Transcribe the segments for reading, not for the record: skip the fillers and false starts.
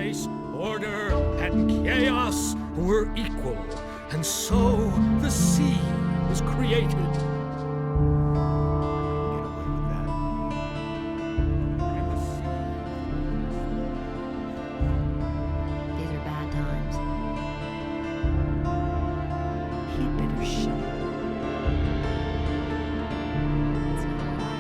paradise, order, and chaos were equal, and so the sea was created. These are bad times. He'd better shut up. It's not what I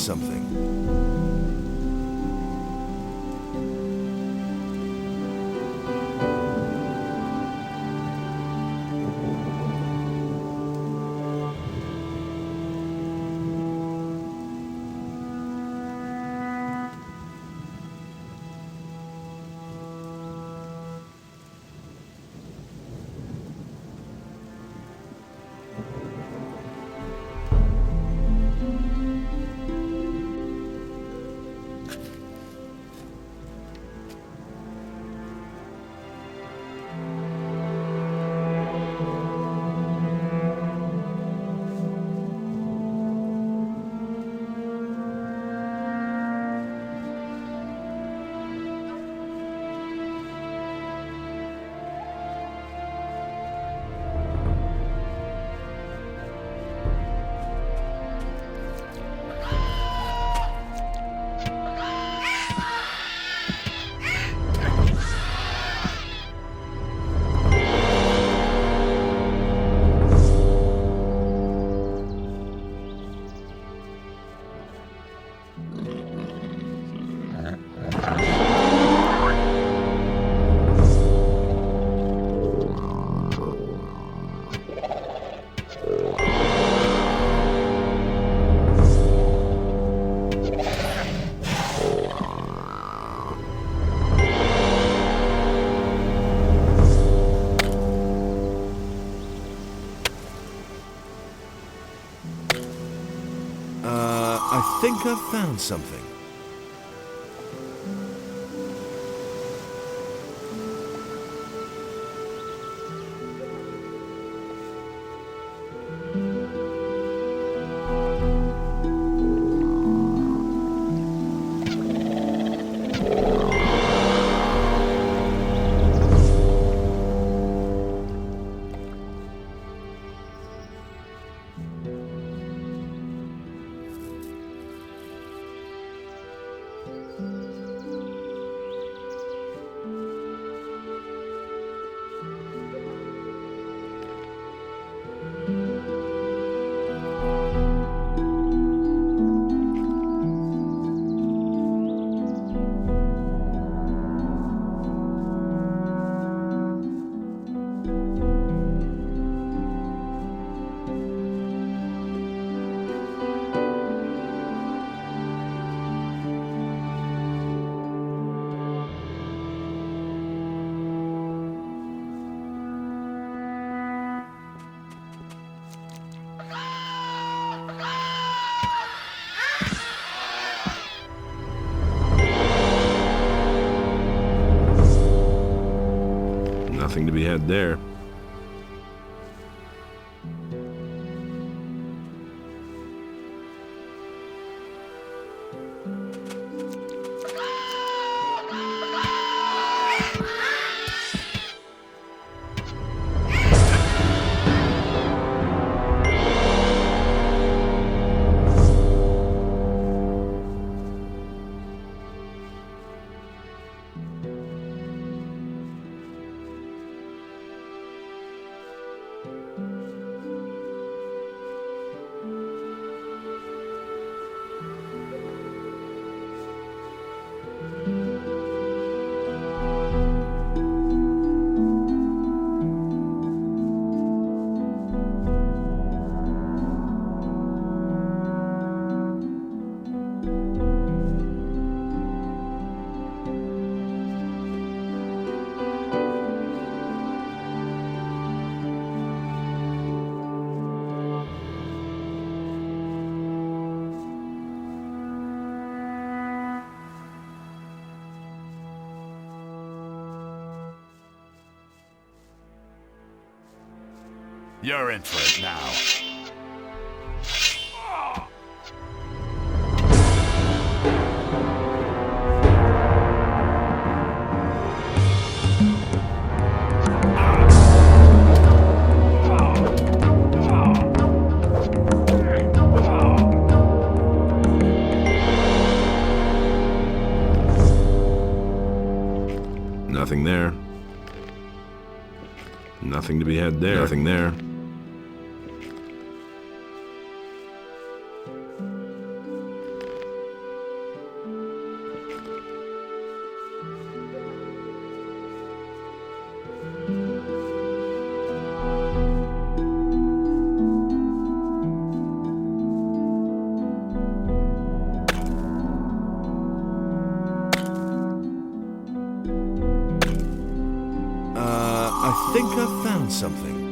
something. I think I've found something. Nothing to be had there. You're in for it now. Nothing there. Nothing to be had there. Nothing there. think I've found something.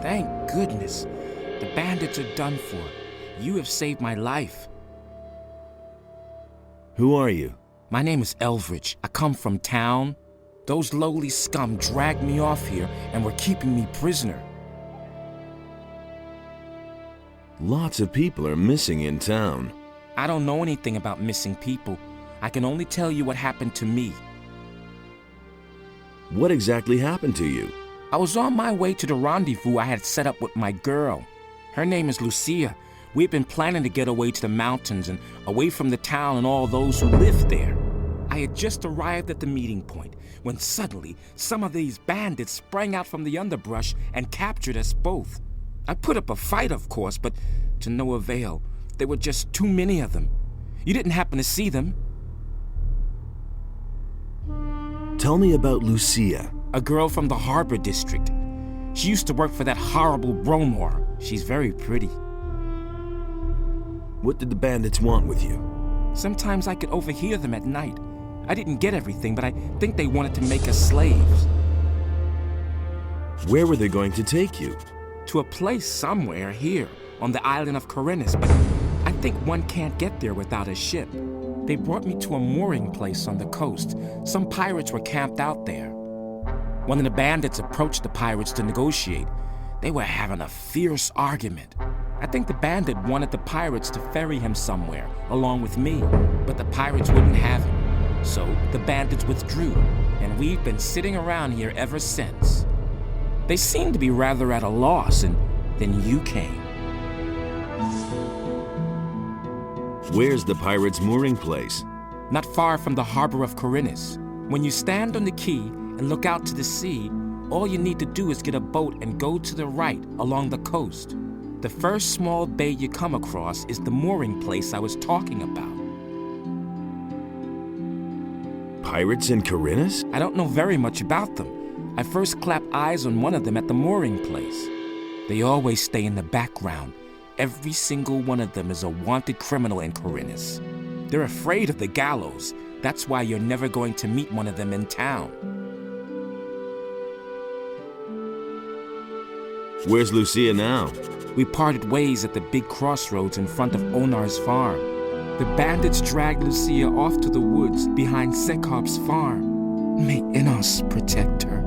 Thank goodness. The bandits are done for. You have saved my life. Who are you? My name is Elvridge. I come from town. Those lowly scum dragged me off here and were keeping me prisoner. Lots of people are missing in town. I don't know anything about missing people. I can only tell you what happened to me. What exactly happened to you? I was on my way to the rendezvous I had set up with my girl. Her name is Lucia. We've been planning to get away to the mountains and away from the town and all those who live there. I had just arrived at the meeting point when suddenly some of these bandits sprang out from the underbrush and captured us both. I put up a fight, of course, but to no avail. There were just too many of them. You didn't happen to see them? Tell me about Lucia. A girl from the harbor district. She used to work for that horrible Bromor. She's very pretty. What did the bandits want with you? Sometimes I could overhear them at night. I didn't get everything, but I think they wanted to make us slaves. Where were they going to take you? To a place somewhere here, on the island of Corinus, but I think one can't get there without a ship. They brought me to a mooring place on the coast. Some pirates were camped out there. One of the bandits approached the pirates to negotiate. They were having a fierce argument. I think the bandit wanted the pirates to ferry him somewhere, along with me, but the pirates wouldn't have him. So the bandits withdrew, and we've been sitting around here ever since. They seemed to be rather at a loss, and then you came. Where's the pirates' mooring place? Not far from the harbor of Corinus. When you stand on the quay and look out to the sea, all you need to do is get a boat and go to the right along the coast. The first small bay you come across is the mooring place I was talking about. Pirates in Corinus? I don't know very much about them. I first clapped eyes on one of them at the mooring place. They always stay in the background. Every single one of them is a wanted criminal in Corinus. They're afraid of the gallows. That's why you're never going to meet one of them in town. Where's Lucia now? We parted ways at the big crossroads in front of Onar's farm. The bandits dragged Lucia off to the woods behind Sekop's farm. May Innos protect her.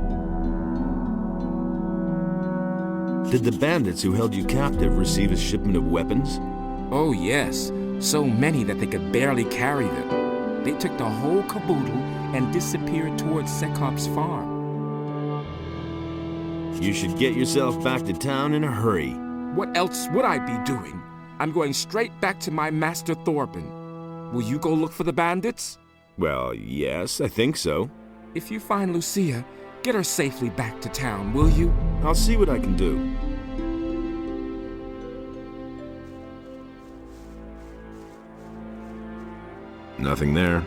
Did the bandits who held you captive receive a shipment of weapons? Oh yes, so many that they could barely carry them. They took the whole caboodle and disappeared towards Sekop's farm. You should get yourself back to town in a hurry. What else would I be doing? I'm going straight back to my master Thorben. Will you go look for the bandits? Well, yes, I think so. If you find Lucia, get her safely back to town, will you? I'll see what I can do. Nothing there.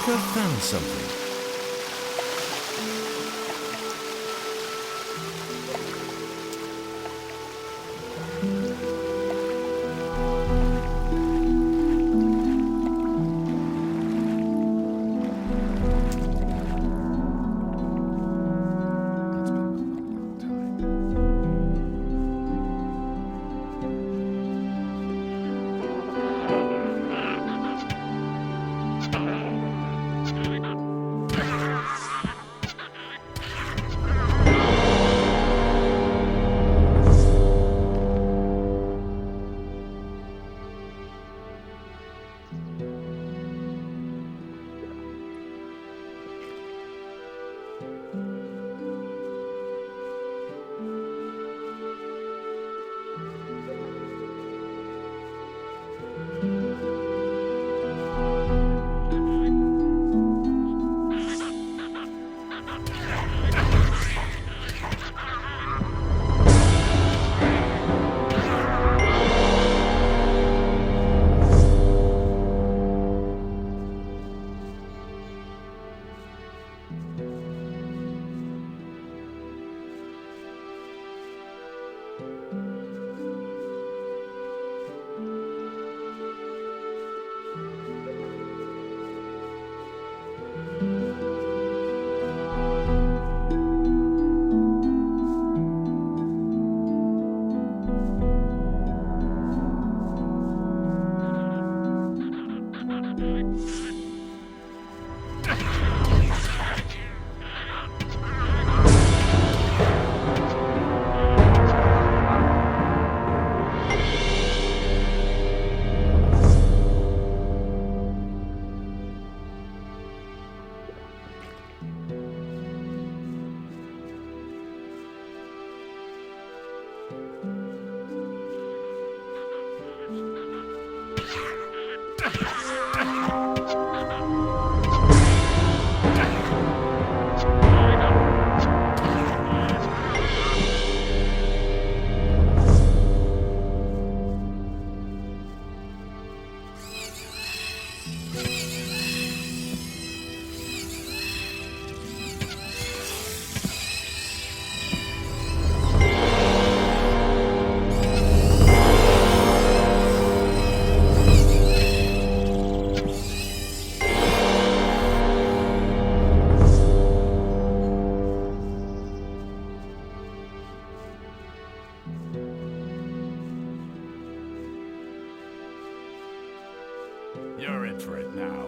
think I've found something. You're in for it now.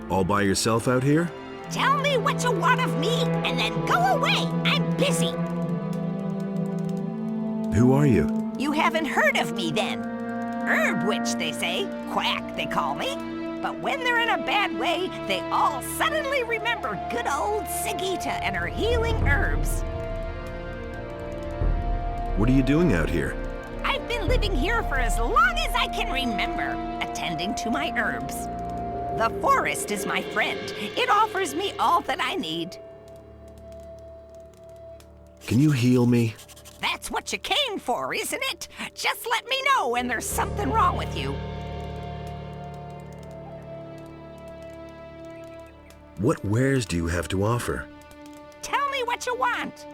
All by yourself out here? Tell me what you want of me, and then go away. I'm busy. Who are you? You haven't heard of me then. Herb witch, they say. Quack, they call me. But when they're in a bad way, they all suddenly remember good old Sigita and her healing herbs. What are you doing out here? I've been living here for as long as I can remember, attending to my herbs. The forest is my friend. It offers me all that I need. Can you heal me? That's what you came for, isn't it? Just let me know when there's something wrong with you. What wares do you have to offer? Tell me what you want.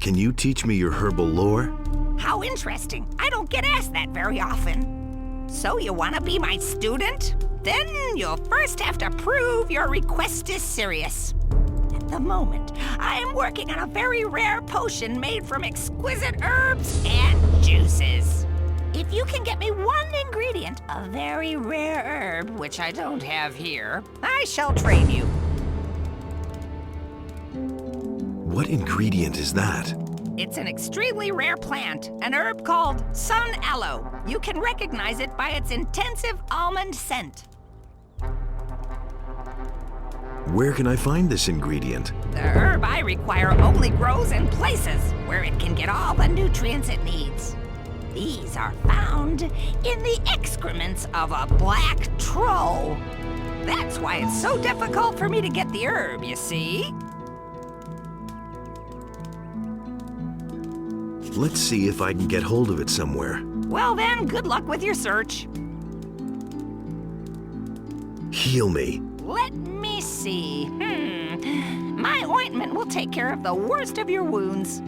Can you teach me your herbal lore? How interesting. I don't get asked that very often. So you want to be my student? Then you'll first have to prove your request is serious. At the moment, I am working on a very rare potion made from exquisite herbs and juices. If you can get me one ingredient, a very rare herb, which I don't have here, I shall train you. What ingredient is that? It's an extremely rare plant, an herb called sun aloe. You can recognize it by its intensive almond scent. Where can I find this ingredient? The herb I require only grows in places where it can get all the nutrients it needs. These are found in the excrements of a black troll. That's why it's so difficult for me to get the herb, you see? Let's see if I can get hold of it somewhere. Well then, good luck with your search. Heal me. Let me see. My ointment will take care of the worst of your wounds.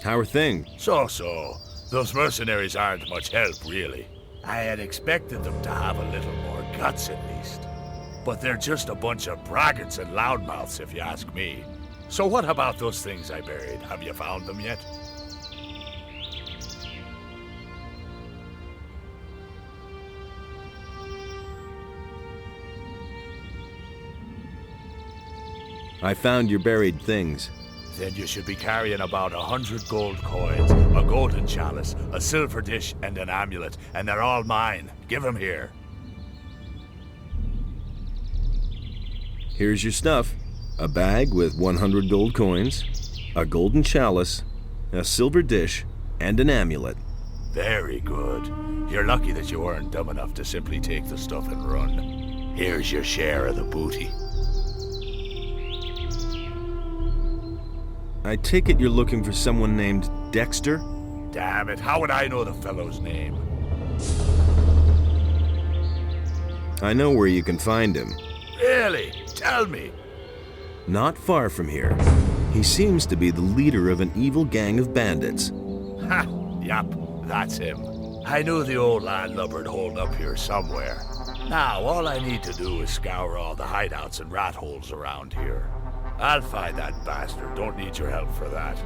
How are things? So. Those mercenaries aren't much help, really. I had expected them to have a little more guts, at least. But they're just a bunch of braggarts and loudmouths, if you ask me. So what about those things I buried? Have you found them yet? I found your buried things. Then you should be carrying about 100 gold coins, a golden chalice, a silver dish, and an amulet, and they're all mine. Give them here. Here's your stuff. A bag with 100 gold coins, a golden chalice, a silver dish, and an amulet. Very good. You're lucky that you weren't dumb enough to simply take the stuff and run. Here's your share of the booty. I take it you're looking for someone named Dexter? Damn it, how would I know the fellow's name? I know where you can find him. Really? Tell me. Not far from here. He seems to be the leader of an evil gang of bandits. Ha! Yup, that's him. I knew the old landlubber'd hold up here somewhere. Now, all I need to do is scour all the hideouts and rat holes around here. I'll find that bastard. Don't need your help for that.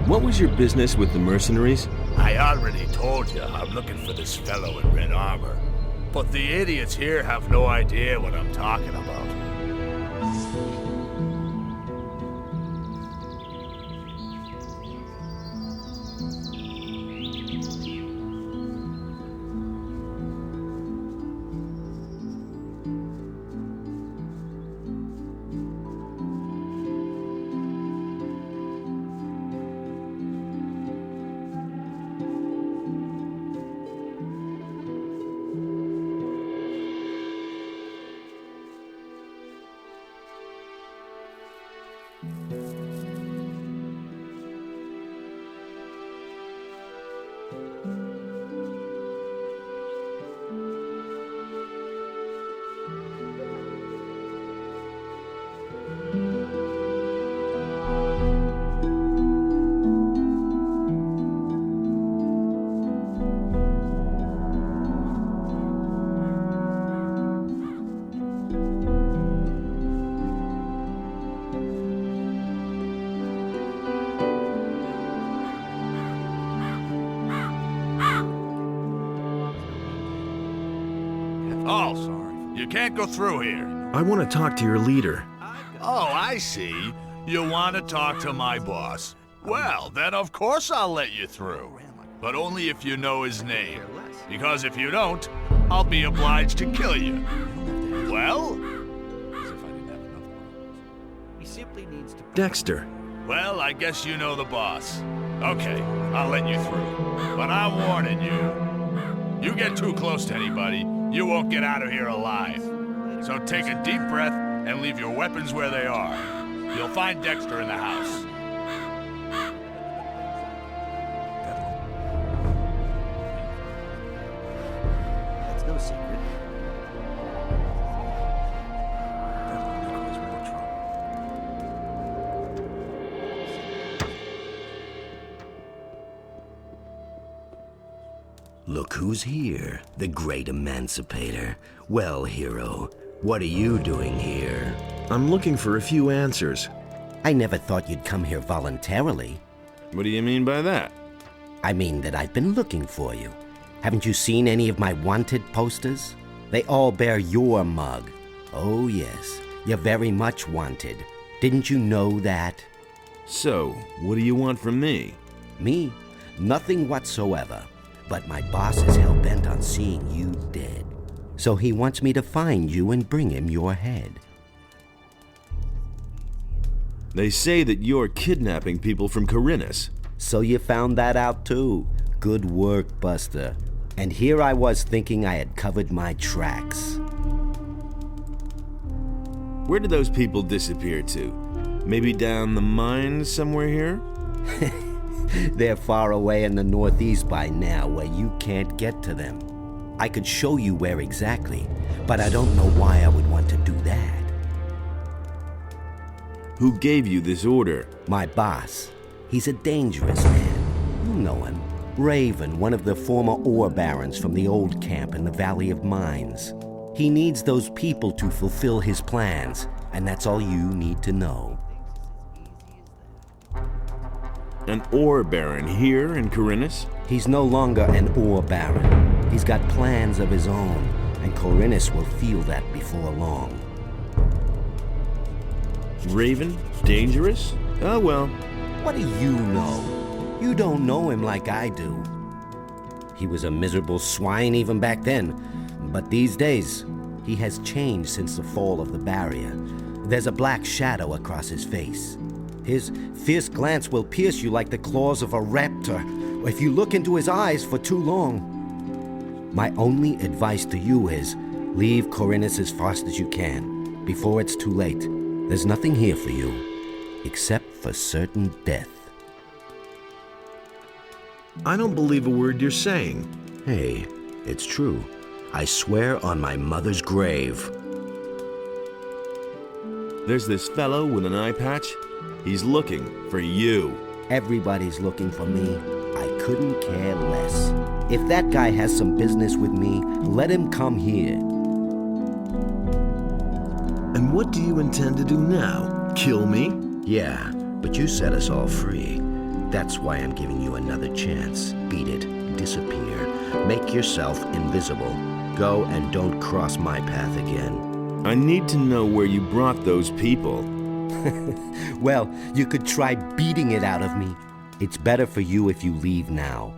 What was your business with the mercenaries? I already told you I'm looking for this fellow in red armor. But the idiots here have no idea what I'm talking about. Oh, sorry. You can't go through here. I want to talk to your leader. Oh, I see. You want to talk to my boss. Well, then of course I'll let you through. But only if you know his name. Because if you don't, I'll be obliged to kill you. Well? Dexter. Well, I guess you know the boss. Okay, I'll let you through. But I'm warning you. You get too close to anybody, you won't get out of here alive. So take a deep breath and leave your weapons where they are. You'll find Dexter in the house. That's no secret. Look who's here, the great emancipator. Well, hero, what are you doing here? I'm looking for a few answers. I never thought you'd come here voluntarily. What do you mean by that? I mean that I've been looking for you. Haven't you seen any of my wanted posters? They all bear your mug. Oh yes, you're very much wanted. Didn't you know that? So, what do you want from me? Me? Nothing whatsoever. But my boss is hell-bent on seeing you dead. So he wants me to find you and bring him your head. They say that you're kidnapping people from Corinus. So you found that out too. Good work, Buster. And here I was thinking I had covered my tracks. Where did those people disappear to? Maybe down the mines somewhere here? They're far away in the northeast by now, where you can't get to them. I could show you where exactly, but I don't know why I would want to do that. Who gave you this order? My boss. He's a dangerous man. You know him. Raven, one of the former ore barons from the old camp in the Valley of Mines. He needs those people to fulfill his plans, and that's all you need to know. An ore baron here in Corinus? He's no longer an ore baron. He's got plans of his own, and Corinus will feel that before long. Raven? Dangerous? Oh well. What do you know? You don't know him like I do. He was a miserable swine even back then, but these days, he has changed since the fall of the barrier. There's a black shadow across his face. His fierce glance will pierce you like the claws of a raptor if you look into his eyes for too long. My only advice to you is, leave Corinus as fast as you can, before it's too late. There's nothing here for you, except for certain death. I don't believe a word you're saying. Hey, it's true. I swear on my mother's grave. There's this fellow with an eye patch. He's looking for you. Everybody's looking for me. I couldn't care less. If that guy has some business with me, let him come here. And what do you intend to do now? Kill me? Yeah, but you set us all free. That's why I'm giving you another chance. Beat it. Disappear. Make yourself invisible. Go and don't cross my path again. I need to know where you brought those people. Well, you could try beating it out of me. It's better for you if you leave now.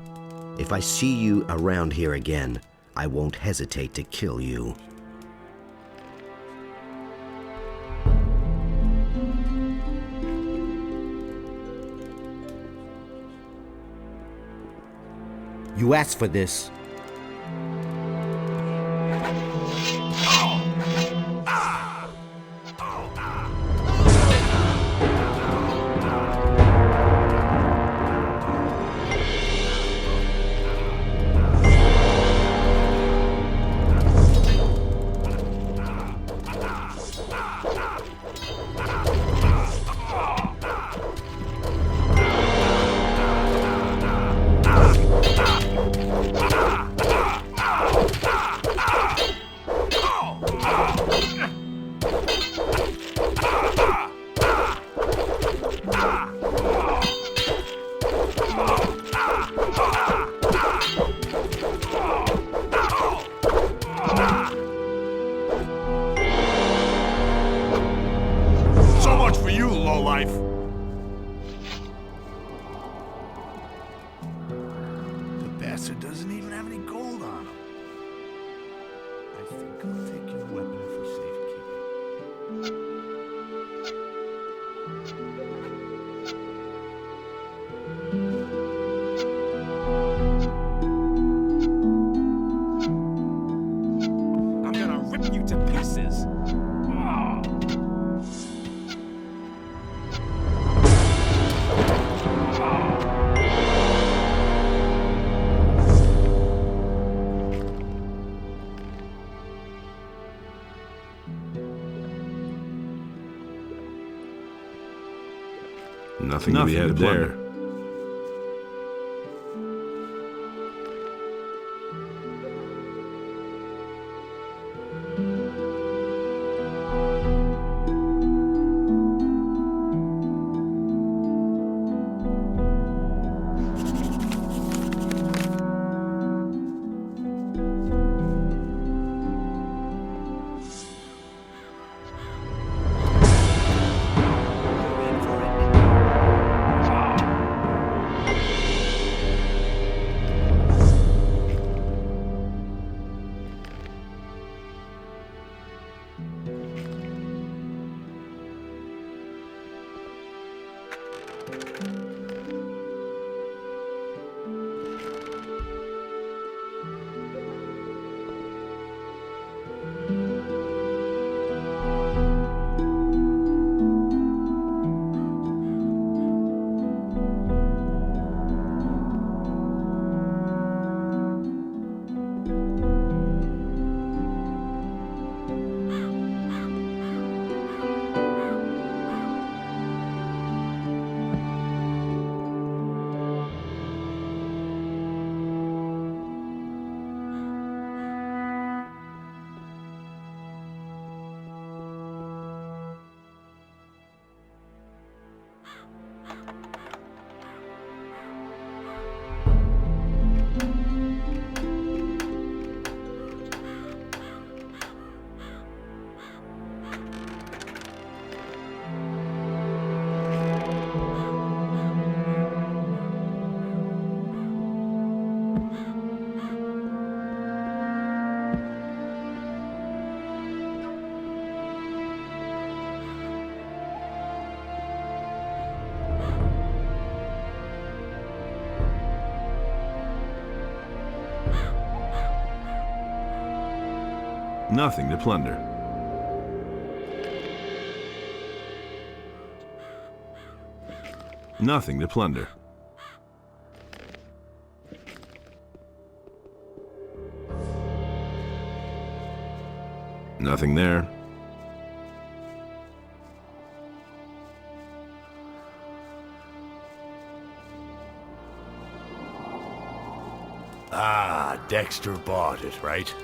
If I see you around here again, I won't hesitate to kill you. You asked for this. So much for you, lowlife. The bastard doesn't even have any gold on him. I think I'll take your weapon for safekeeping. I'm gonna rip you to pieces. Nothing to be had there. Nothing to plunder. Nothing to plunder. Nothing there. Ah, Dexter bought it, right?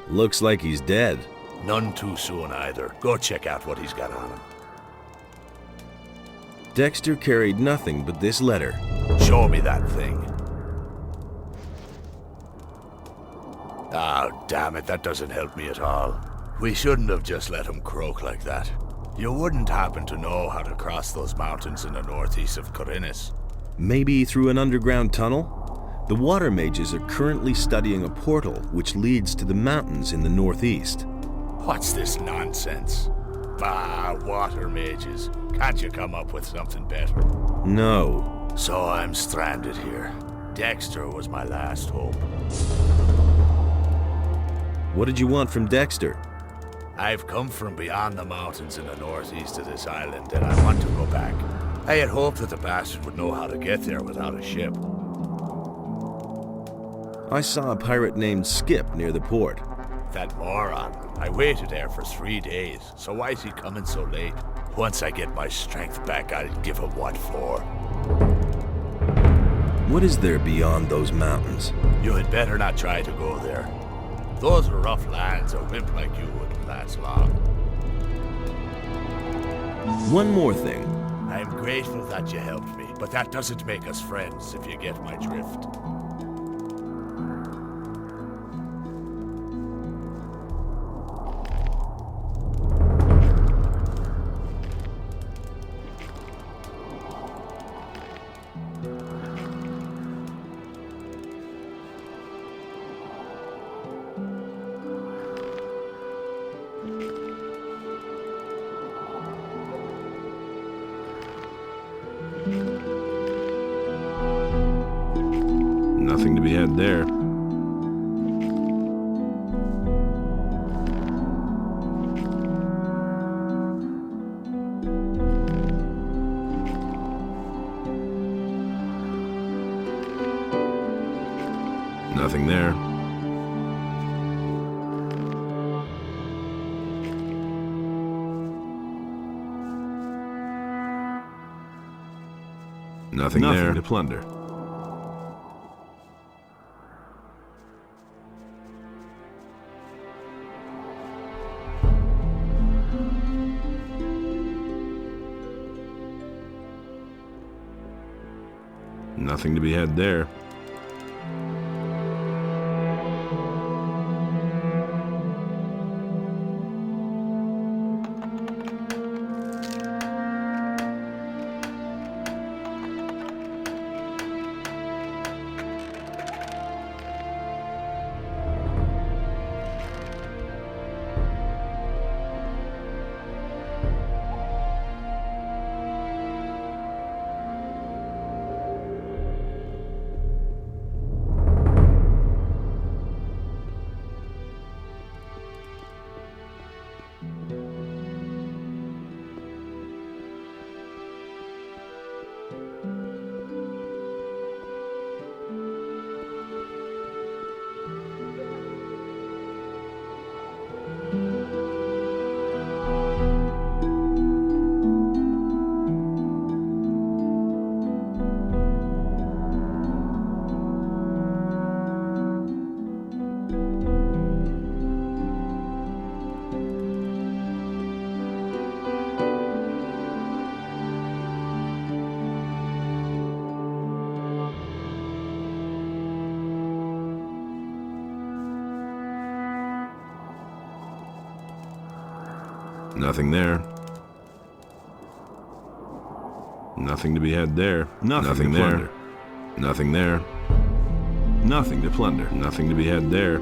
Looks like he's dead. None too soon either. Go check out what he's got on him. Dexter carried nothing but this letter. Show me that thing. Ah, damn it, that doesn't help me at all. We shouldn't have just let him croak like that. You wouldn't happen to know how to cross those mountains in the northeast of Corinnes. Maybe through an underground tunnel? The water mages are currently studying a portal which leads to the mountains in the northeast. What's this nonsense? Ah, water mages. Can't you come up with something better? No. So I'm stranded here. Dexter was my last hope. What did you want from Dexter? I've come from beyond the mountains in the northeast of this island, and I want to go back. I had hoped that the bastard would know how to get there without a ship. I saw a pirate named Skip near the port. That moron. I waited there for 3 days, so why is he coming so late? Once I get my strength back, I'll give him what for. What is there beyond those mountains? You had better not try to go there. Those are rough lands. A wimp like you wouldn't last long. One more thing. I'm grateful that you helped me, but that doesn't make us friends, if you get my drift. Nothing to be had there. Nothing there. Nothing there to plunder. Nothing to be had there. Nothing there. Nothing to be had there. Nothing there. Nothing there. Nothing to plunder. Nothing to be had there.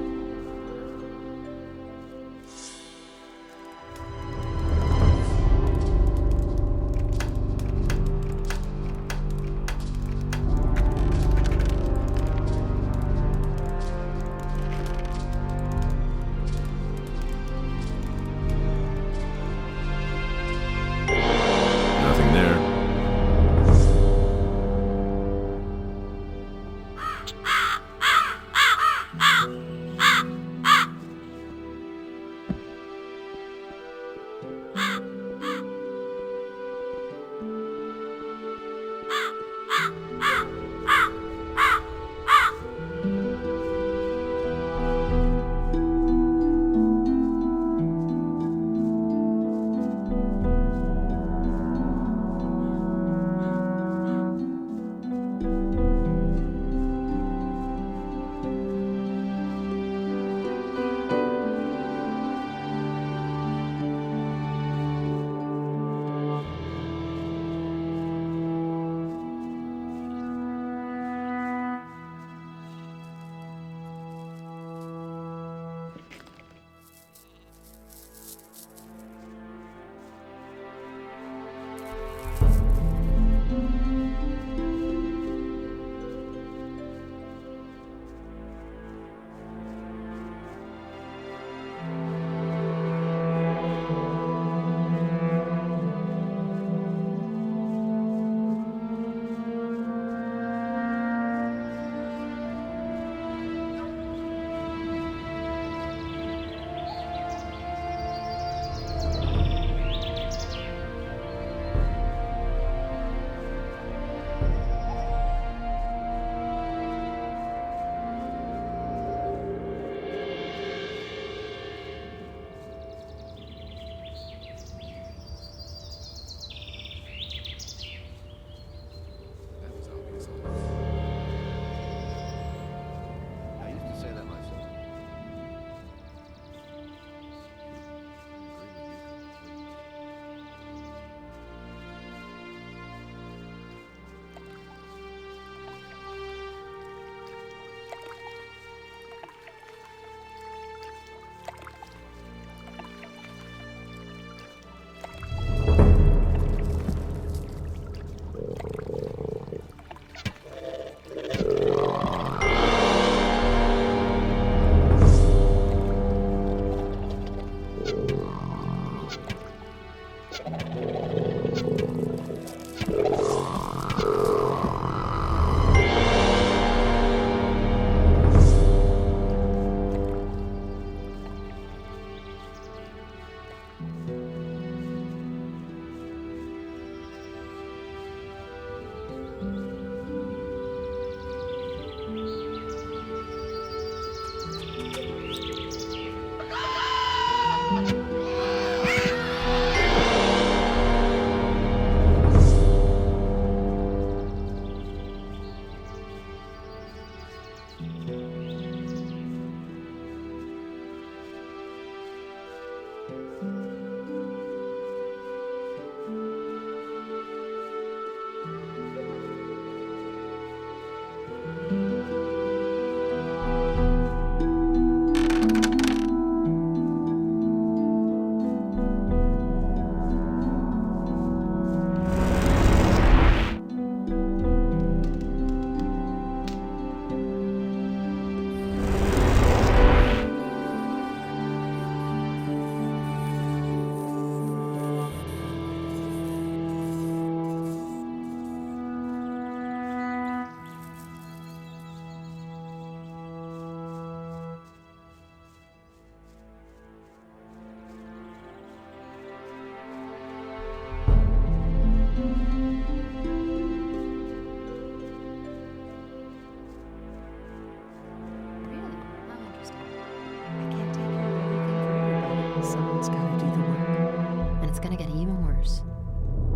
He's gotta do the work. And it's gonna get even worse.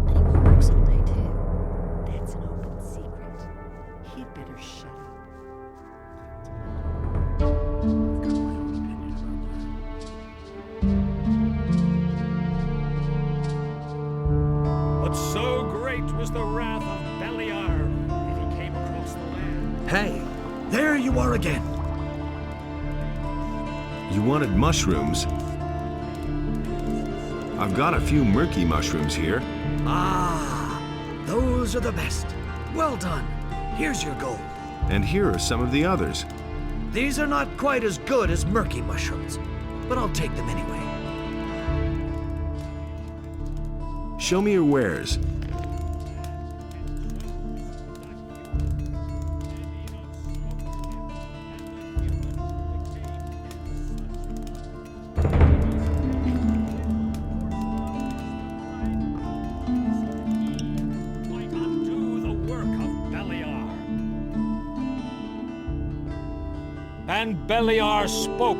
And he works all day, too. That's an open secret. He'd better shut up. But so great was the wrath of Beliar that he came across the land. Hey, there you are again. You wanted mushrooms? I've got a few murky mushrooms here. Ah, those are the best. Well done. Here's your gold. And here are some of the others. These are not quite as good as murky mushrooms, but I'll take them anyway. Show me your wares. Might undo the work of Beliar. And Beliar spoke.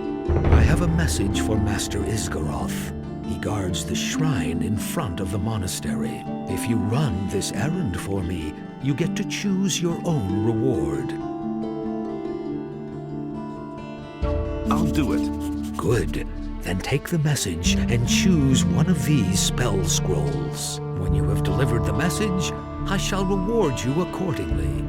I have a message for Master Isgaroth. He guards the shrine in front of the monastery. If you run this errand for me, you get to choose your own reward. I'll do it. Good. Then take the message and choose one of these spell scrolls. When you have delivered the message, I shall reward you accordingly.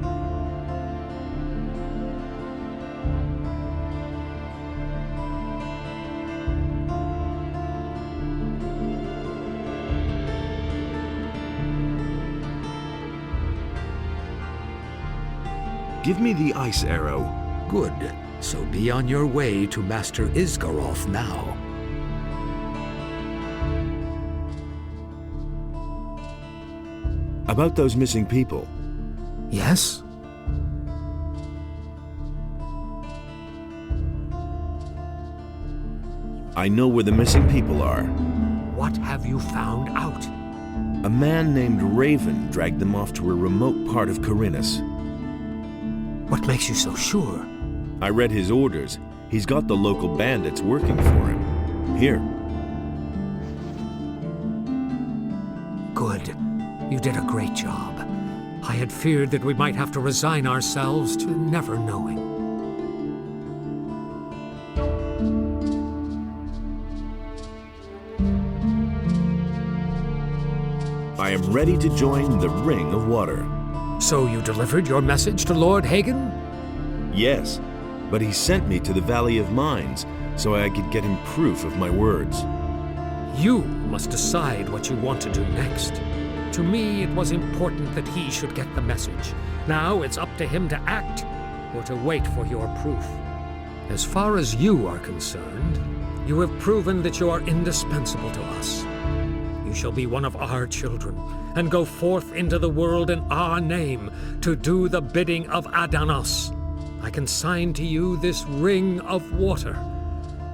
Give me the ice arrow. Good. So be on your way to Master Isgaroth now. About those missing people. Yes? I know where the missing people are. What have you found out? A man named Raven dragged them off to a remote part of Corinus. What makes you so sure? I read his orders. He's got the local bandits working for him. Here. Good. You did a great job. I had feared that we might have to resign ourselves to never knowing. I am ready to join the Ring of Water. So you delivered your message to Lord Hagen? Yes, but he sent me to the Valley of Mines so I could get him proof of my words. You must decide what you want to do next. To me, it was important that he should get the message. Now it's up to him to act or to wait for your proof. As far as you are concerned, you have proven that you are indispensable to us. You shall be one of our children and go forth into the world in our name to do the bidding of Adanos. I consign to you this Ring of Water.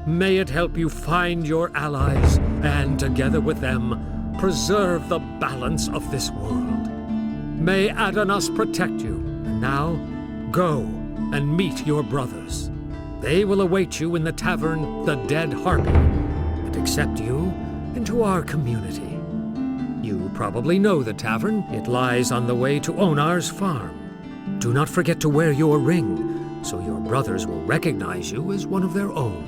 May it help you find your allies and, together with them, preserve the balance of this world. May Adanos protect you. And now, go and meet your brothers. They will await you in the tavern, the Dead Harpy, and accept you into our community. You probably know the tavern. It lies on the way to Onar's farm. Do not forget to wear your ring, so your brothers will recognize you as one of their own.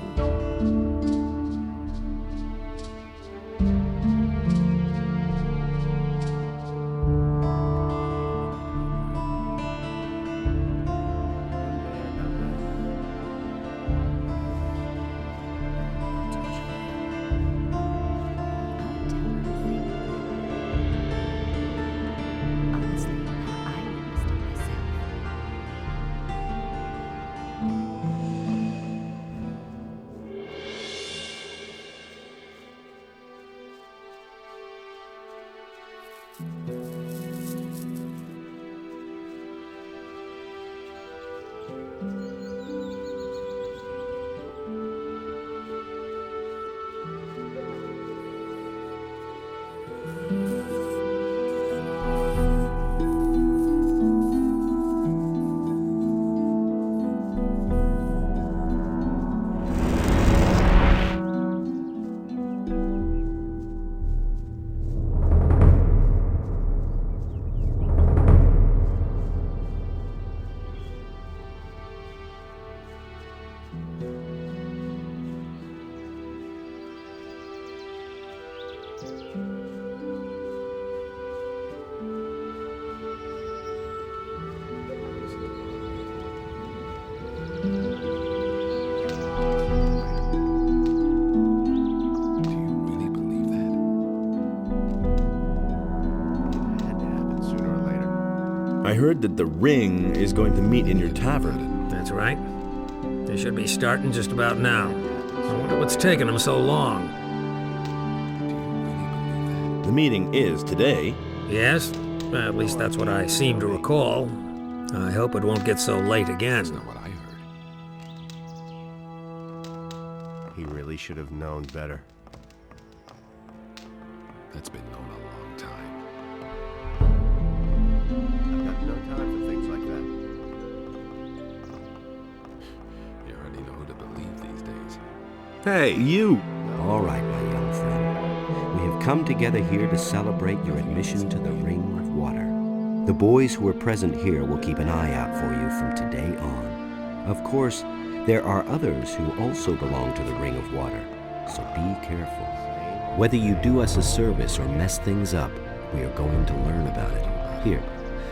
Honestly, I noticed it myself. heard that the ring is going to meet in your tavern. That's right. They should be starting just about now. I wonder what's taking them so long. The meeting is today. Yes? At least that's what I seem to recall. I hope it won't get so late again. That's not what I heard. He really should have known better. That's been known a long time. I've got no time for things like that. You hardly know who to believe these days. Hey, you! All right, my young friend. We have come together here to celebrate your admission to the Ring of Water. The boys who are present here will keep an eye out for you from today on. Of course, there are others who also belong to the Ring of Water, so be careful. Whether you do us a service or mess things up, we are going to learn about it. Here,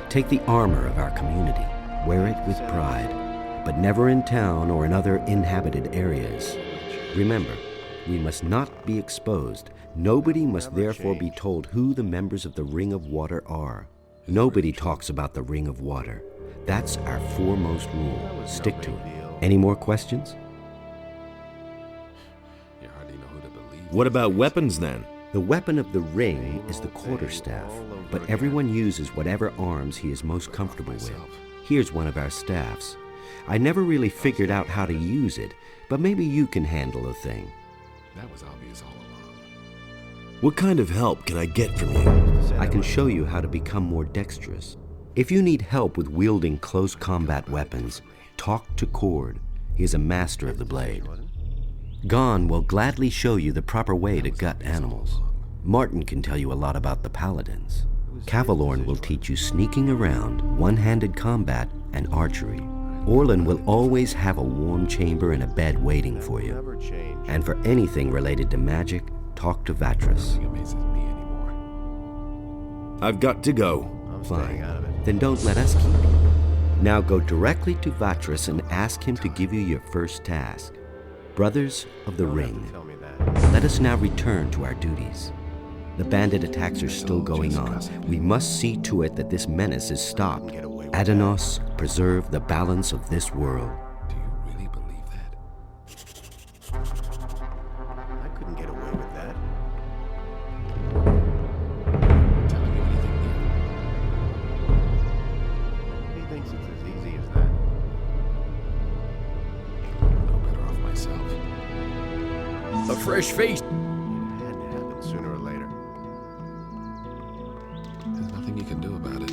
take the armor of our community. Wear it with pride, but never in town or in other inhabited areas. Remember, we must not be exposed. Nobody must therefore be told who the members of the Ring of Water are. Nobody talks about the Ring of Water. That's our foremost rule. Stick to it. Any more questions? You hardly know who to believe. What about weapons then? The weapon of the ring is the quarterstaff, but everyone uses whatever arms he is most comfortable with. Here's one of our staffs. I never really figured out how to use it, but maybe you can handle the thing. That was obvious all along. What kind of help can I get from you? I can show you how to become more dexterous. If you need help with wielding close combat weapons, talk to Cord. He is a master of the blade. Gon will gladly show you the proper way to gut animals. Martin can tell you a lot about the paladins. Cavalorn will teach you sneaking around, one-handed combat, and archery. Orlin will always have a warm chamber and a bed waiting for you. And for anything related to magic, talk to Vatras. Nothing amazes me anymore. I've got to go. Fine. Then don't let us keep you. Now go directly to Vatras and ask him to give you your first task. Brothers of the Ring, let us now return to our duties. The bandit attacks are still going on. We must see to it that this menace is stopped. Adanos, preserve the balance of this world. Do you really believe that? I couldn't get away with that. I'm telling you anything new. He thinks it's as easy as that. I'm no better off myself. A fresh face. It had to happen sooner or later. There's nothing you can do about it.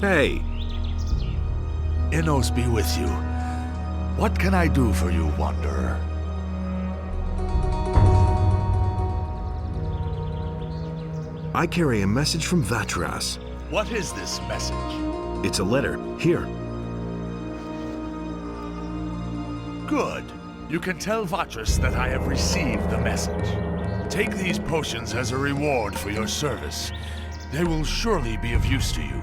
Hey, Innos be with you. What can I do for you, Wanderer? I carry a message from Vatras. What is this message? It's a letter. Here. Good. You can tell Vatras that I have received the message. Take these potions as a reward for your service. They will surely be of use to you.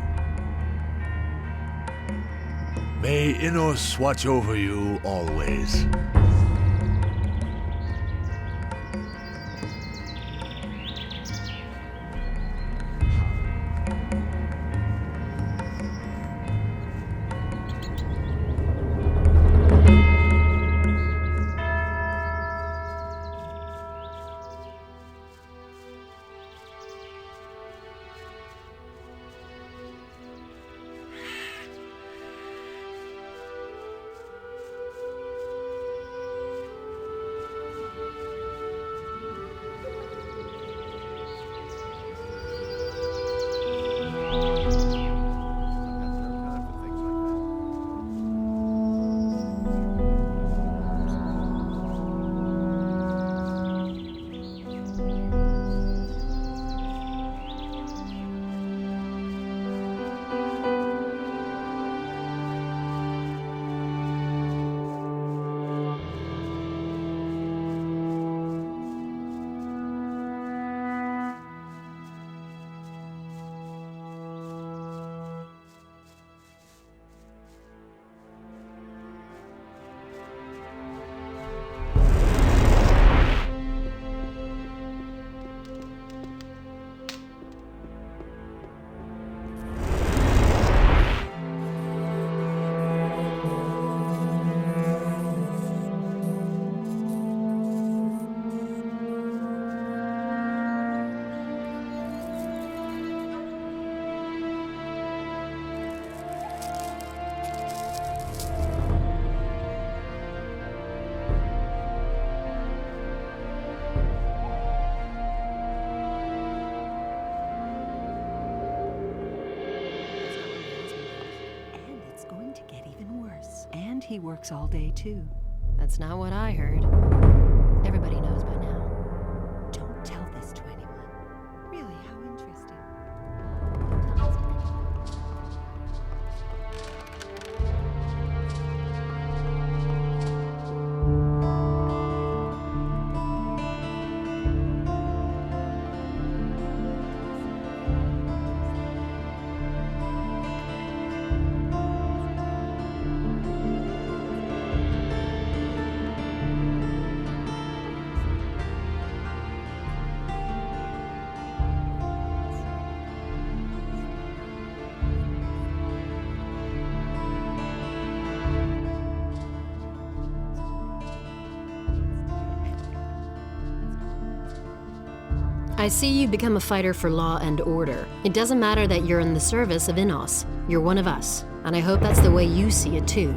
May Innos watch over you always. And he works all day, too. That's not what I heard. Everybody knows by now. Don't tell this to anyone. Really, how interesting. I see you've become a fighter for law and order. It doesn't matter that you're in the service of Innos. You're one of us, and I hope that's the way you see it too.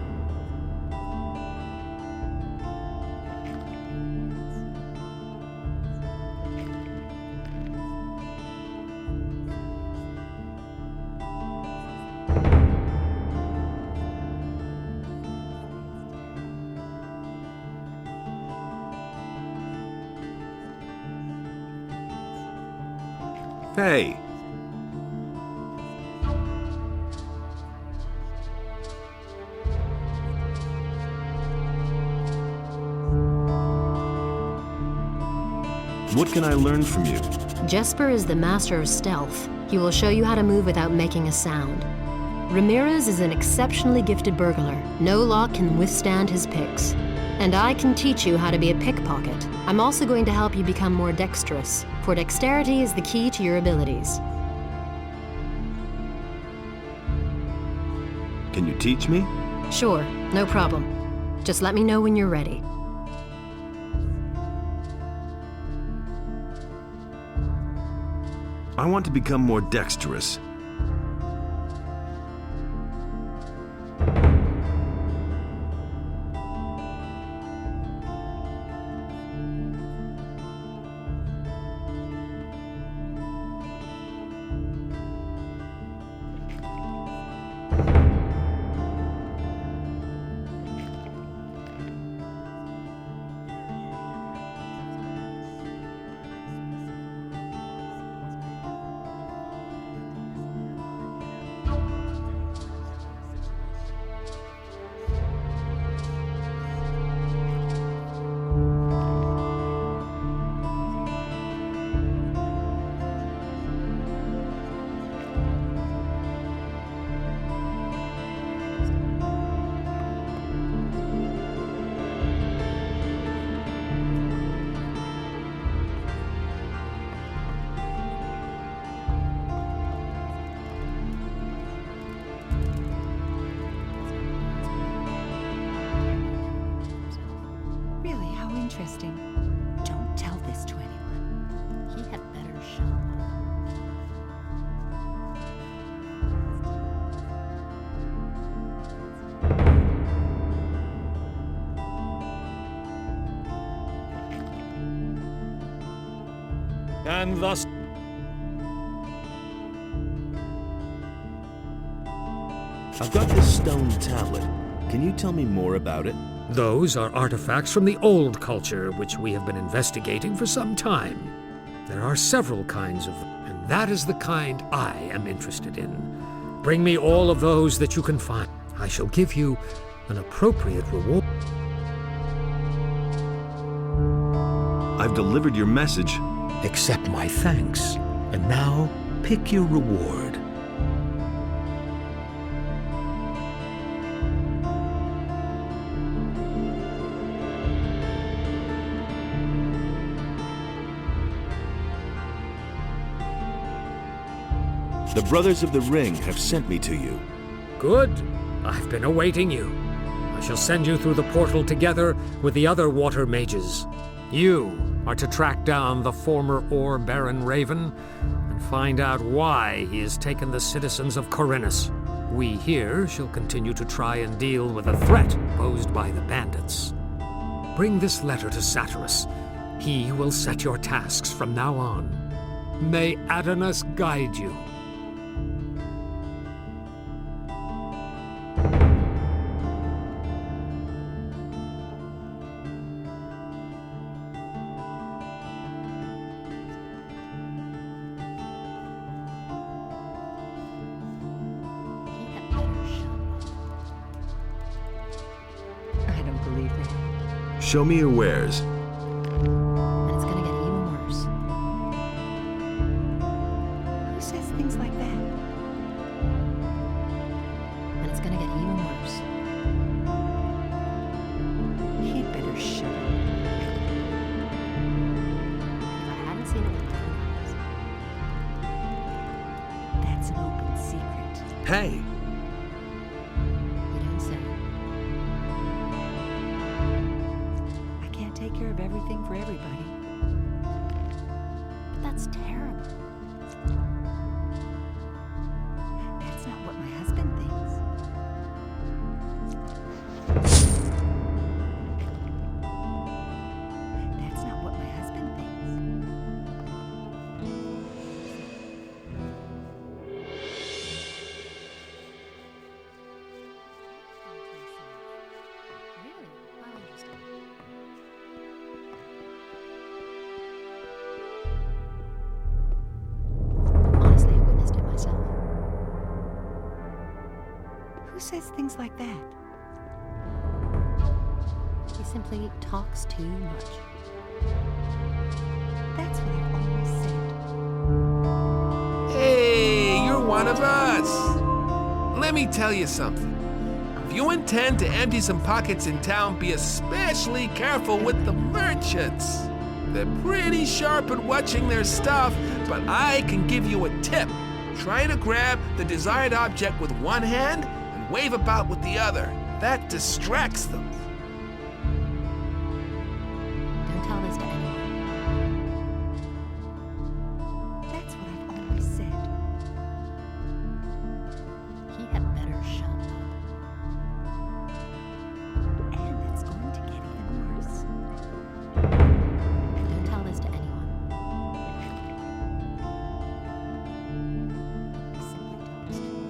Hey! What can I learn from you? Jesper is the master of stealth. He will show you how to move without making a sound. Ramirez is an exceptionally gifted burglar. No lock can withstand his picks. And I can teach you how to be a pickpocket. I'm also going to help you become more dexterous, for dexterity is the key to your abilities. Can you teach me? Sure, no problem. Just let me know when you're ready. I want to become more dexterous. Really, how interesting. Don't tell this to anyone. He had better shut up. And thus I've got this stone tablet. Can you tell me more about it? Those are artifacts from the old culture, which we have been investigating for some time. There are several kinds of them, and that is the kind I am interested in. Bring me all of those that you can find. I shall give you an appropriate reward. I've delivered your message. accept my thanks. And now, pick your reward. The Brothers of the Ring have sent me to you. Good. I've been awaiting you. I shall send you through the portal together with the other water mages. You are to track down the former Ore Baron Raven and find out why he has taken the citizens of Corinus. We here shall continue to try and deal with the threat posed by the bandits. Bring this letter to Satyrus. He will set your tasks from now on. May Adonis guide you. show me your wares. And it's gonna get even worse. Who says things like that? And it's gonna get even worse. He'd better shut up. If I hadn't seen it with my own eyes. That's an open secret. Hey! You don't say. I can't take care of everything for everybody. But that's terrible. That's not what my husband thinks. That's not what my husband thinks. Really? How interesting. Honestly, I witnessed it myself. Who says things like that? He simply talks too much. That's what I've always said. Hey, you're one of us. Let me tell you something. If you intend to empty some pockets in town, be especially careful with the merchants. They're pretty sharp at watching their stuff, but I can give you a tip. Try to grab the desired object with one hand and wave about with the other. That distracts them. Don't tell this to anyone. That's what I've always said. He had better shut up. And it's going to get even worse. Don't tell this to anyone. He simply talks too much.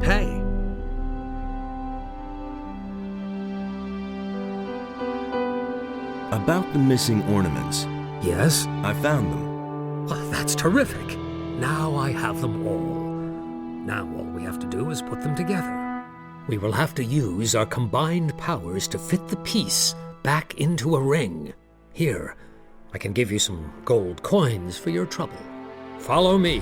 Hey! About the missing ornaments. Yes? I found them. Well, that's terrific. Now I have them all. Now all we have to do is put them together. We will have to use our combined powers to fit the piece back into a ring. Here, I can give you some gold coins for your trouble. Follow me.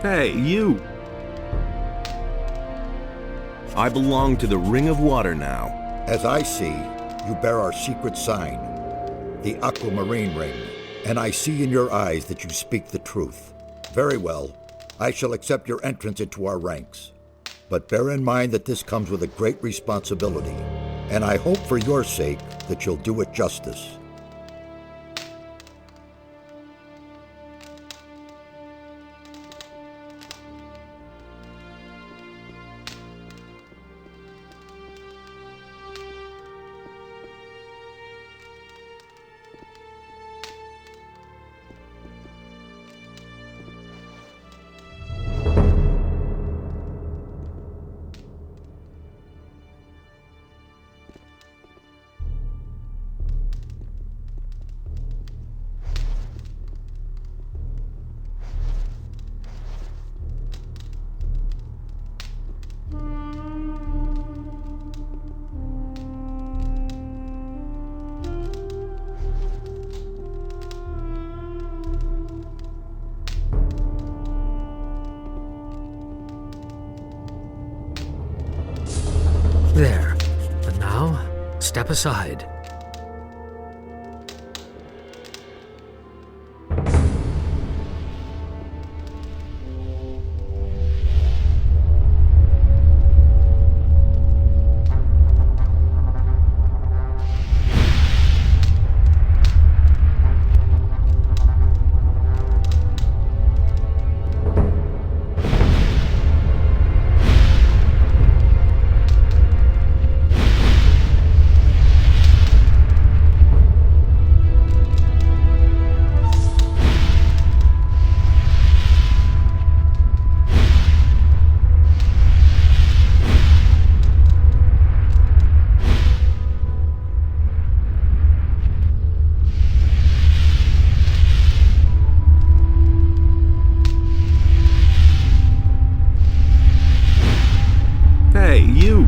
Hey, you! I belong to the Ring of Water now. As I see, you bear our secret sign, the aquamarine ring, and I see in your eyes that you speak the truth. Very well, I shall accept your entrance into our ranks. But bear in mind that this comes with a great responsibility, and I hope for your sake that you'll do it justice. step aside. Hey, you!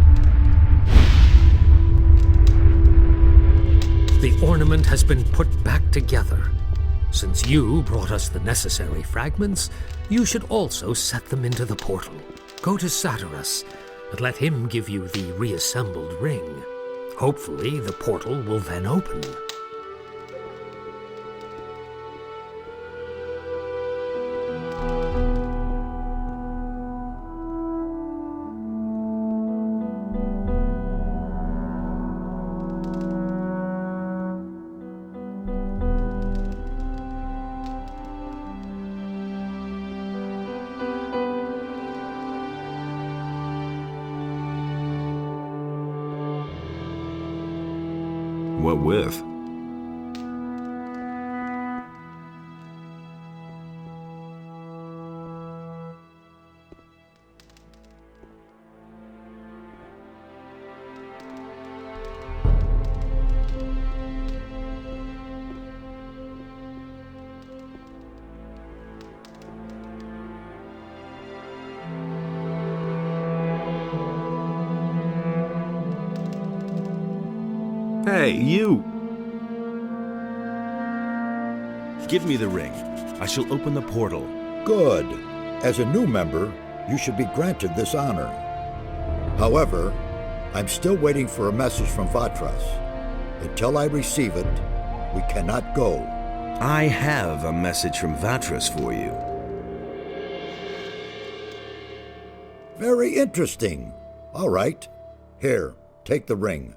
The ornament has been put back together. Since you brought us the necessary fragments, you should also set them into the portal. Go to Satyrus and let him give you the reassembled ring. Hopefully, the portal will then open. What with? Hey, you! Give me the ring. I shall open the portal. Good. As a new member, you should be granted this honor. However, I'm still waiting for a message from Vatras. Until I receive it, we cannot go. I have a message from Vatras for you. Very interesting. All right. Here, take the ring.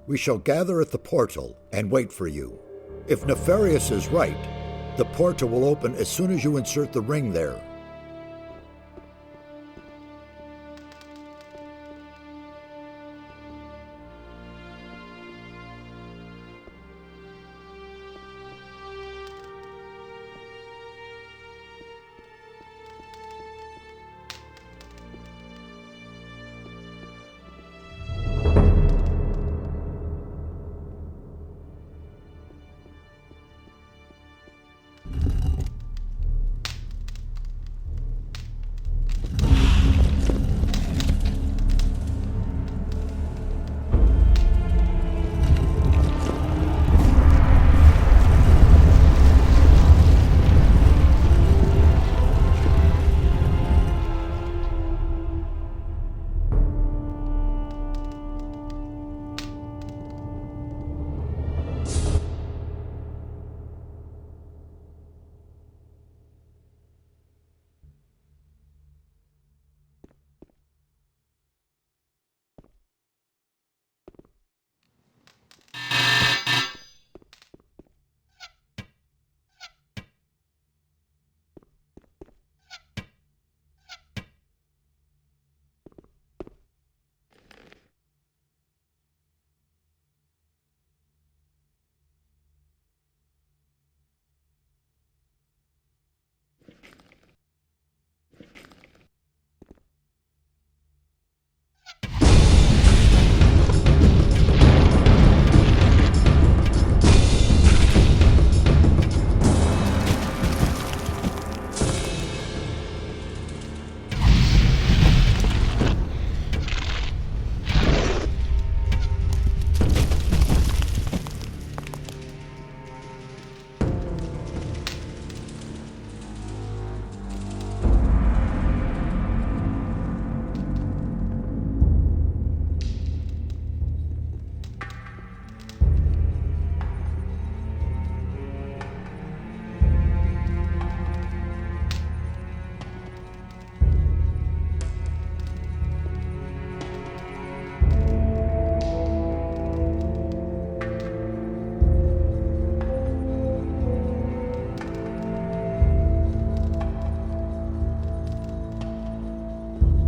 We shall gather at the portal and wait for you. If Nefarious is right, the portal will open as soon as you insert the ring there.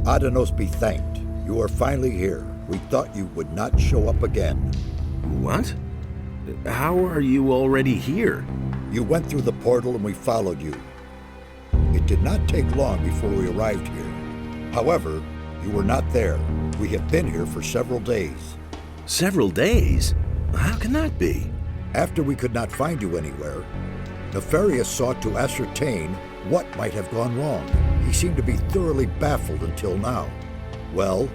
Adanos be thanked. You are finally here. We thought you would not show up again. What? How are you already here? You went through the portal and we followed you. It did not take long before we arrived here. However, you were not there. We have been here for several days. Several days? How can that be? After we could not find you anywhere, Nefarious sought to ascertain what might have gone wrong. He seemed to be thoroughly baffled until now. Well,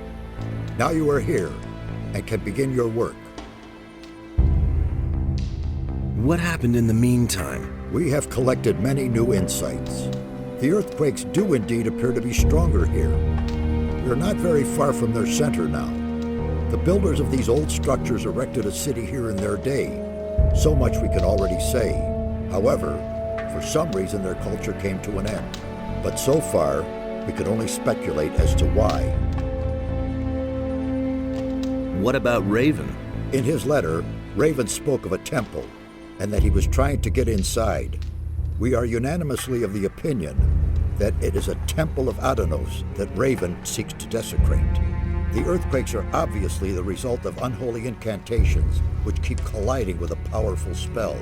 now you are here and can begin your work. What happened in the meantime? We have collected many new insights. The earthquakes do indeed appear to be stronger here. We are not very far from their center now. The builders of these old structures erected a city here in their day. So much we can already say. However, for some reason their culture came to an end. But so far, we can only speculate as to why. What about Raven? In his letter, Raven spoke of a temple, and that he was trying to get inside. We are unanimously of the opinion that it is a temple of Adanos that Raven seeks to desecrate. The earthquakes are obviously the result of unholy incantations which keep colliding with a powerful spell.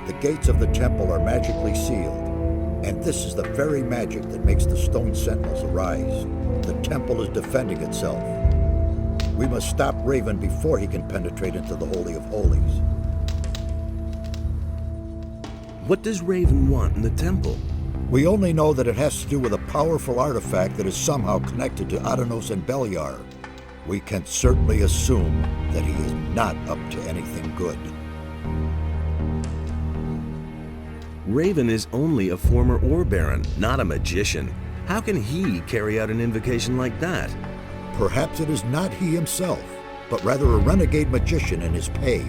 The gates of the temple are magically sealed, and this is the very magic that makes the stone sentinels arise. The temple is defending itself. We must stop Raven before he can penetrate into the Holy of Holies. What does Raven want in the temple? We only know that it has to do with a powerful artifact that is somehow connected to Adanos and Beliar. We can certainly assume that he is not up to anything good. Raven is only a former Ore Baron, not a magician. How can he carry out an invocation like that? Perhaps it is not he himself, but rather a renegade magician in his pay.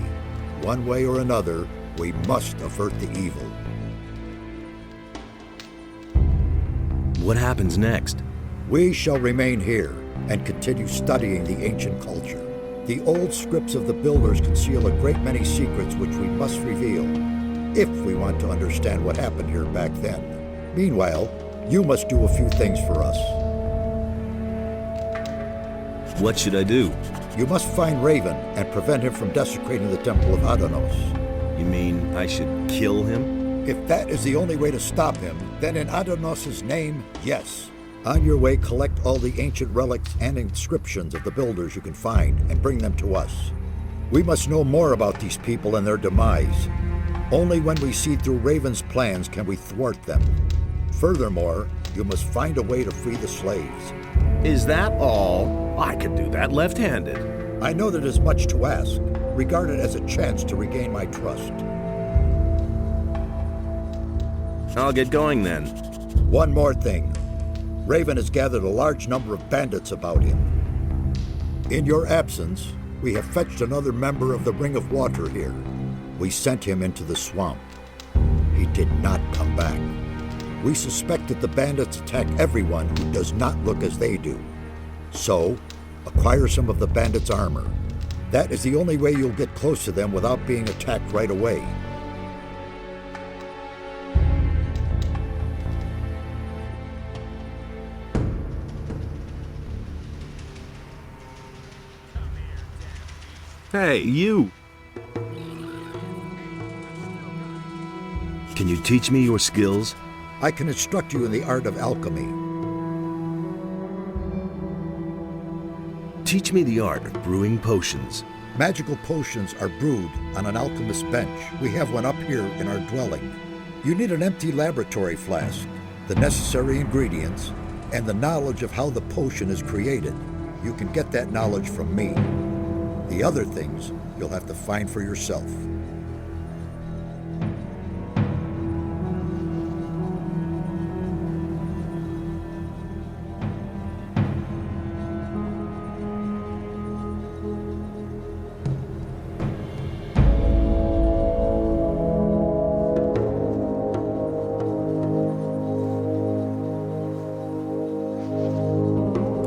One way or another, we must avert the evil. What happens next? We shall remain here and continue studying the ancient culture. The old scripts of the builders conceal a great many secrets which we must reveal, if we want to understand what happened here back then. Meanwhile, you must do a few things for us. What should I do? You must find Raven and prevent him from desecrating the Temple of Adanos. You mean I should kill him? If that is the only way to stop him, then in Adanos' name, yes. On your way, collect all the ancient relics and inscriptions of the builders you can find and bring them to us. We must know more about these people and their demise. Only when we see through Raven's plans can we thwart them. Furthermore, you must find a way to free the slaves. Is that all? I could do that left-handed. I know that is much to ask. Regard it as a chance to regain my trust. I'll get going then. One more thing. Raven has gathered a large number of bandits about him. In your absence, we have fetched another member of the Ring of Water here. We sent him into the swamp. He did not come back. We suspect that the bandits attack everyone who does not look as they do. So, acquire some of the bandits' armor. That is the only way you'll get close to them without being attacked right away. Hey, you! Can you teach me your skills? I can instruct you in the art of alchemy. Teach me the art of brewing potions. Magical potions are brewed on an alchemist's bench. We have one up here in our dwelling. You need an empty laboratory flask, the necessary ingredients, and the knowledge of how the potion is created. You can get that knowledge from me. The other things you'll have to find for yourself.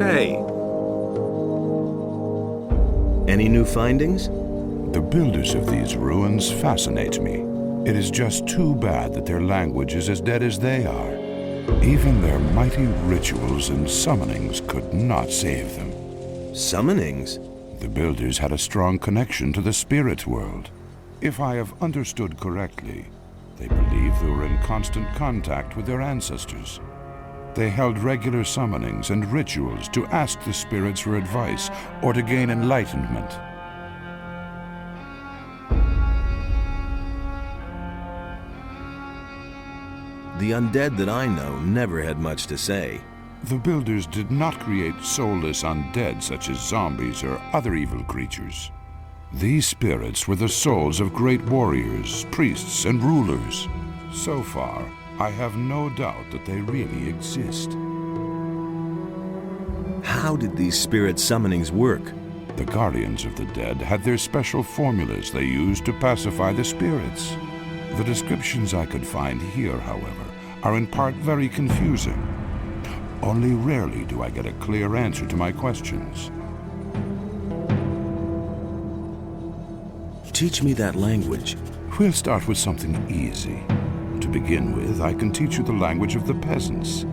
Hey! Any new findings? The builders of these ruins fascinate me. It is just too bad that their language is as dead as they are. Even their mighty rituals and summonings could not save them. Summonings? The builders had a strong connection to the spirit world. If I have understood correctly, they believed they were in constant contact with their ancestors. They held regular summonings and rituals to ask the spirits for advice or to gain enlightenment. The undead that I know never had much to say. The builders did not create soulless undead such as zombies or other evil creatures. These spirits were the souls of great warriors, priests, and rulers. So far, I have no doubt that they really exist. How did these spirit summonings work? The guardians of the dead had their special formulas they used to pacify the spirits. The descriptions I could find here, however, are in part very confusing. Only rarely do I get a clear answer to my questions. Teach me that language. We'll start with something easy. To begin with, I can teach you the language of the peasants.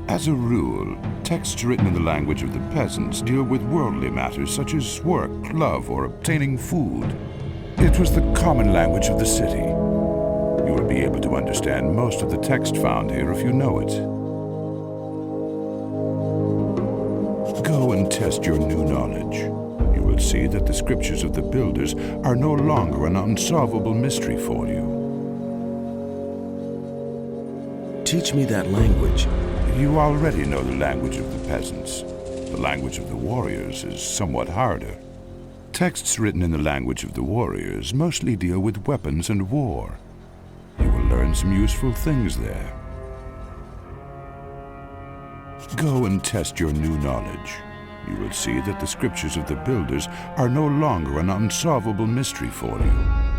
As a rule, texts written in the language of the peasants deal with worldly matters such as work, love, or obtaining food. It was the common language of the city. You will be able to understand most of the text found here if you know it. Go and test your new knowledge. You will see that the scriptures of the builders are no longer an unsolvable mystery for you. Teach me that language. You already know the language of the peasants. The language of the warriors is somewhat harder. Texts written in the language of the warriors mostly deal with weapons and war. You will learn some useful things there. Go and test your new knowledge. You will see that the scriptures of the builders are no longer an unsolvable mystery for you.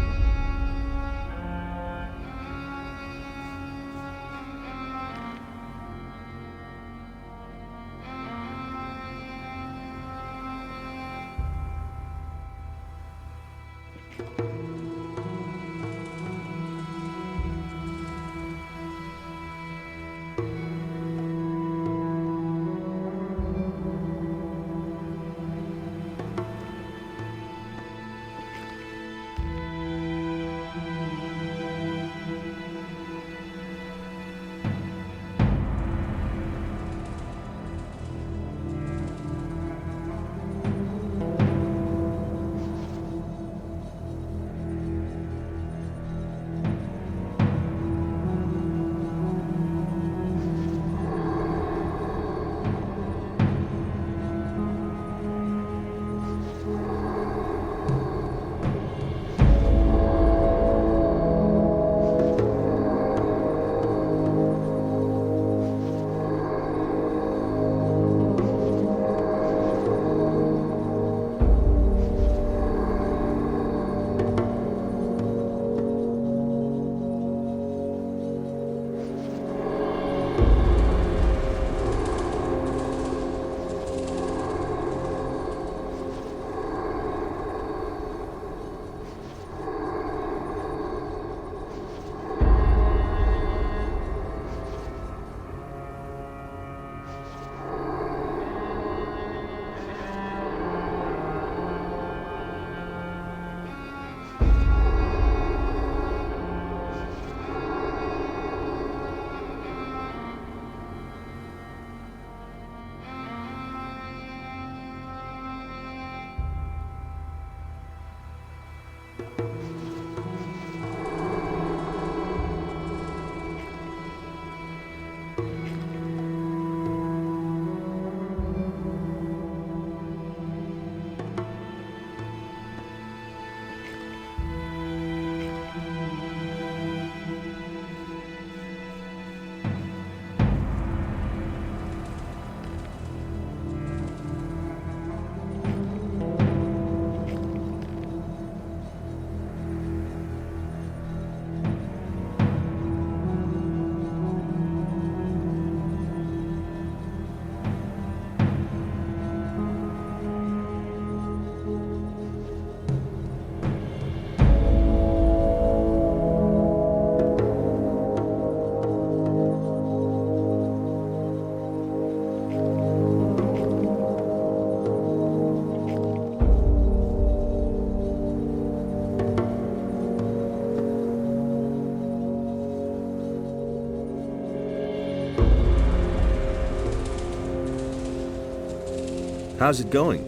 How's it going?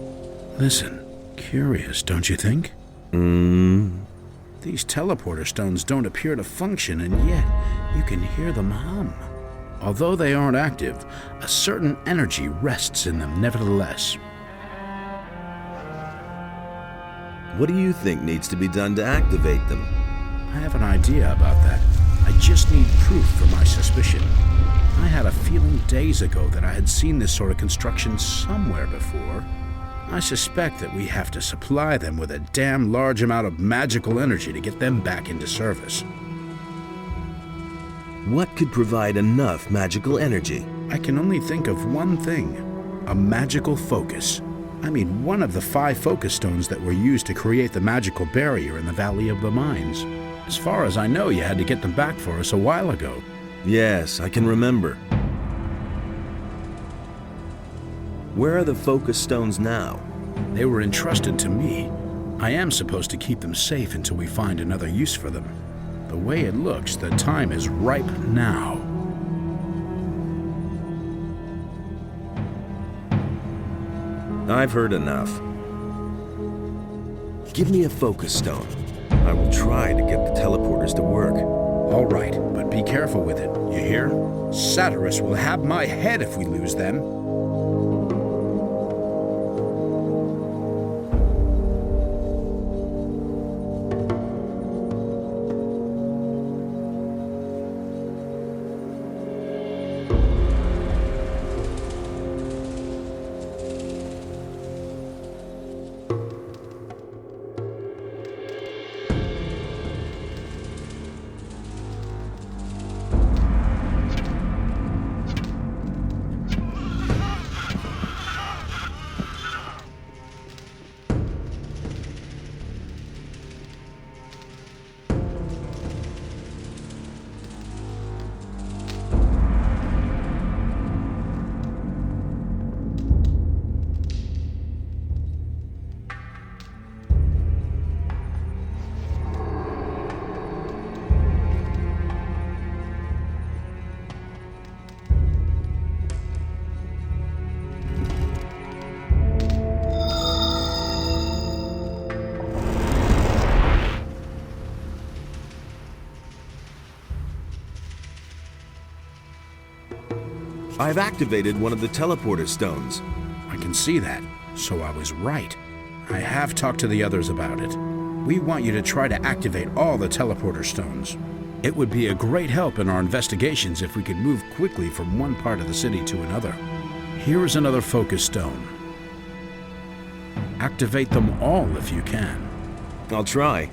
Listen, curious, don't you think? These teleporter stones don't appear to function, and yet you can hear them hum. Although they aren't active, a certain energy rests in them nevertheless. What do you think needs to be done to activate them? I have an idea about that. I just need proof for my suspicion. I had a feeling days ago that I had seen this sort of construction somewhere before. I suspect that we have to supply them with a damn large amount of magical energy to get them back into service. What could provide enough magical energy? I can only think of one thing. A magical focus. I mean, one of the 5 focus stones that were used to create the magical barrier in the Valley of the Mines. As far as I know, you had to get them back for us a while ago. Yes, I can remember. Where are the focus stones now? They were entrusted to me. I am supposed to keep them safe until we find another use for them. The way it looks, the time is ripe now. I've heard enough. Give me a focus stone. I will try to get the teleporters to work. All right, but be careful with it, you hear? Satyrus will have my head if we lose them. I've activated one of the teleporter stones. I can see that, so I was right. I have talked to the others about it. We want you to try to activate all the teleporter stones. It would be a great help in our investigations if we could move quickly from one part of the city to another. Here is another focus stone. Activate them all if you can. I'll try.